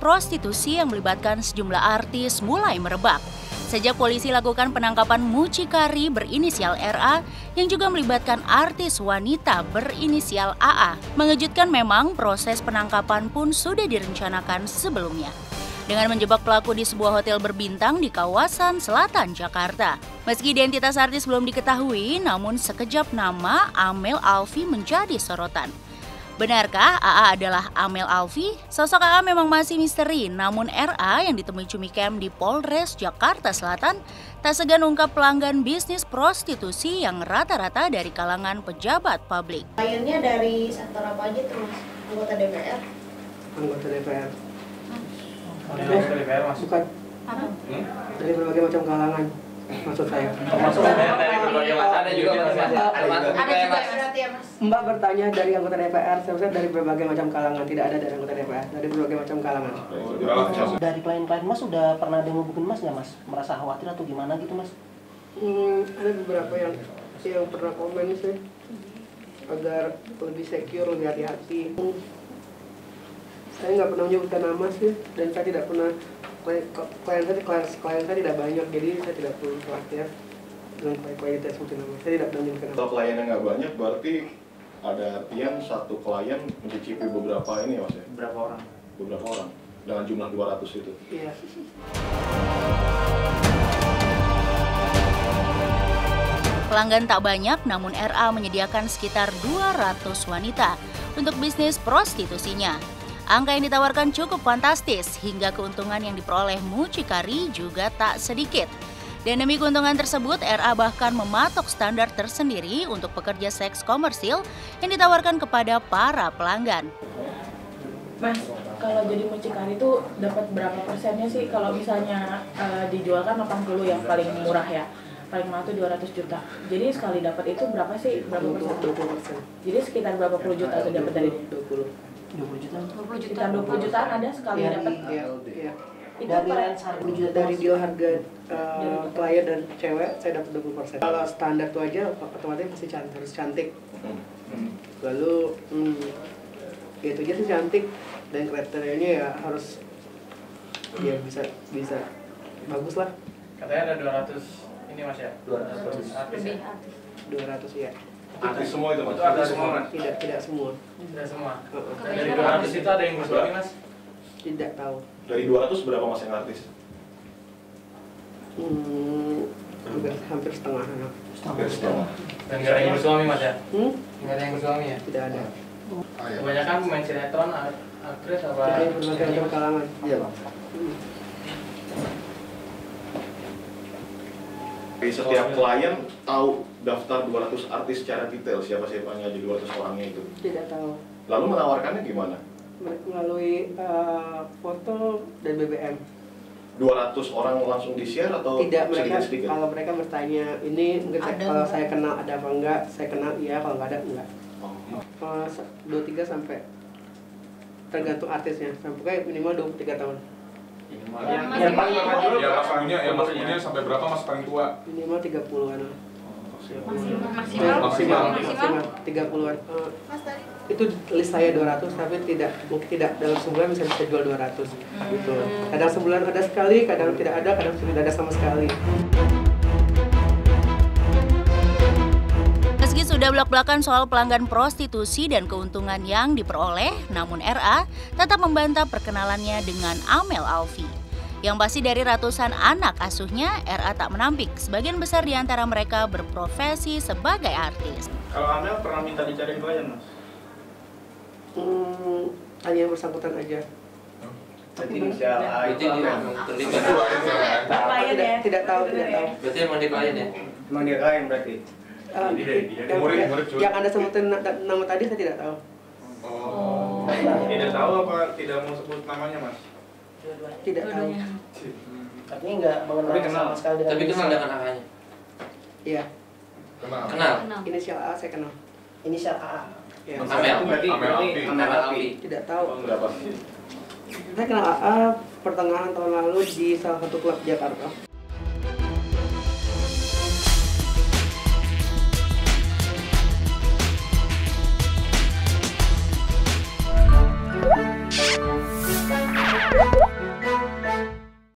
prostitusi yang melibatkan sejumlah artis mulai merebak. Sejak polisi lakukan penangkapan mucikari berinisial RA yang juga melibatkan artis wanita berinisial AA. Mengejutkan memang proses penangkapan pun sudah direncanakan sebelumnya, dengan menjebak pelaku di sebuah hotel berbintang di kawasan selatan Jakarta. Meski identitas artis belum diketahui, namun sekejap nama Amel Alfi menjadi sorotan. Benarkah AA adalah Amel Alfi? Sosok AA memang masih misteri, namun RA yang ditemui Cumi Camp di Polres Jakarta Selatan tak segan ungkap pelanggan bisnis prostitusi yang rata-rata dari kalangan pejabat publik. Kliennya dari sektor apa aja tuh, Mas? Anggota DPR? Anggota DPR. Anggota DPR Mas? Bukan. Dari berbagai macam kalangan, maksud saya. Masuk dari berbagai macam. Ada juga Mas. Ada juga berarti ya, Mas? Mbak bertanya dari anggota DPR, sebenarnya dari berbagai macam kalangan, tidak ada dari anggota DPR, dari berbagai macam kalangan. Dari klien-klien Mas udah pernah ada yang ngehubungin Mas nggak Mas? Merasa khawatir atau gimana gitu Mas? Ada beberapa yang pernah komen sih, agar lebih secure, lebih hati-hati. Saya nggak pernah menyebutkan nama sih, dan saya tidak pernah, klien saya tidak banyak, jadi saya tidak perlu khawatir dengan klien saya sebutin nama. Saya tidak pernah menyebutkan nama. Kalau kliennya nggak banyak, berarti ada artian satu klien mencicipi beberapa ini ya Mas ya? Berapa orang? Beberapa orang, dengan jumlah 200 itu? Iya. Pelanggan tak banyak, namun RA menyediakan sekitar 200 wanita untuk bisnis prostitusinya. Angka yang ditawarkan cukup fantastis, hingga keuntungan yang diperoleh mucikari juga tak sedikit. Dan demi keuntungan tersebut, RA bahkan mematok standar tersendiri untuk pekerja seks komersil yang ditawarkan kepada para pelanggan. Mas, kalau jadi mucikari itu dapat berapa persennya sih? Kalau misalnya dijualkan 80 yang paling murah ya, paling mahal itu 200 juta. Jadi sekali dapat itu berapa sih? Berapa persen? 20%. Jadi sekitar berapa puluh juta tuh dapat dari ini? 20 juta? 20 juta. Sekitar 20 jutaan ada sekali dapat. Iya. Itu Dari per range harga 20 juta Dari deal harga klien dan cewek, saya dapat 20%. Kalau standar itu aja, otomatis pasti harus cantik. Lalu, itu aja sih cantik. Dan kriterianya ya harus, ya bisa bagus lah. Katanya ada 200 ini Mas ya? 200 artis ya? 200 ya. Artis semua itu Mas? Itu artis semua Mas? Tidak semua. Tidak semua? Dari Dari 200 itu ada yang bersuami Mas? Tidak tahu. Dari 200 berapa Mas yang artis? Hampir setengah. Hampir setengah. Dan nggak ada yang bersuami Mas ya? Nggak ada yang bersuami ya? Tidak ada. Kebanyakan pemain sinetron, aktris apa? Jadi berbagai macam kalangan. Iya Bang. Jadi setiap klien tahu daftar 200 artis secara detail, siapa-siapanya aja 200 orangnya itu. Tidak tahu. Lalu menawarkannya gimana? Melalui foto dan BBM. 200 orang langsung di-share atau Tidak, mereka sedikit-sedikit? kalau mereka bertanya ini mungkin kalau saya kenal ada apa enggak, saya kenal iya, kalau nggak ada enggak. 23 sampai tergantung artisnya, sampai minimal 23 tahun. Yang paling lama dulu Yang Mas punya sampai berapa Mas paling tua? Minimal 30-an. Maksimal. Maksimal 30-an. Mas tadi Itu list saya 200, tapi tidak dalam sebulan bisa jual 200 gitu. Kadang sebulan ada sekali, kadang tidak ada, kadang tidak ada sama sekali. Meski sudah belak-belakan soal pelanggan prostitusi dan keuntungan yang diperoleh, namun RA tetap membantah perkenalannya dengan Amel Alfi. Yang pasti dari ratusan anak asuhnya, RA tak menampik sebagian besar di antara mereka berprofesi sebagai artis. Kalau Amel pernah minta dicariin klien Mas? Hanya yang bersangkutan aja. Jadi inisial A itu Tidak tahu. Berarti emang dia klien ya? emang dia klien berarti? Yang Anda sebutin nama tadi saya tidak tahu. Tidak tahu apa tidak mau sebut namanya Mas? Tidak tahu. Artinya nggak mengenal sama sekali dengan Tapi kenal dengan kakaknya? Iya. Kenal? Inisial A saya kenal. inisial AA. Ya. Amel Alfi. Tidak tahu. Berapa? Saya kenal AA pertengahan tahun lalu di salah satu klub Jakarta.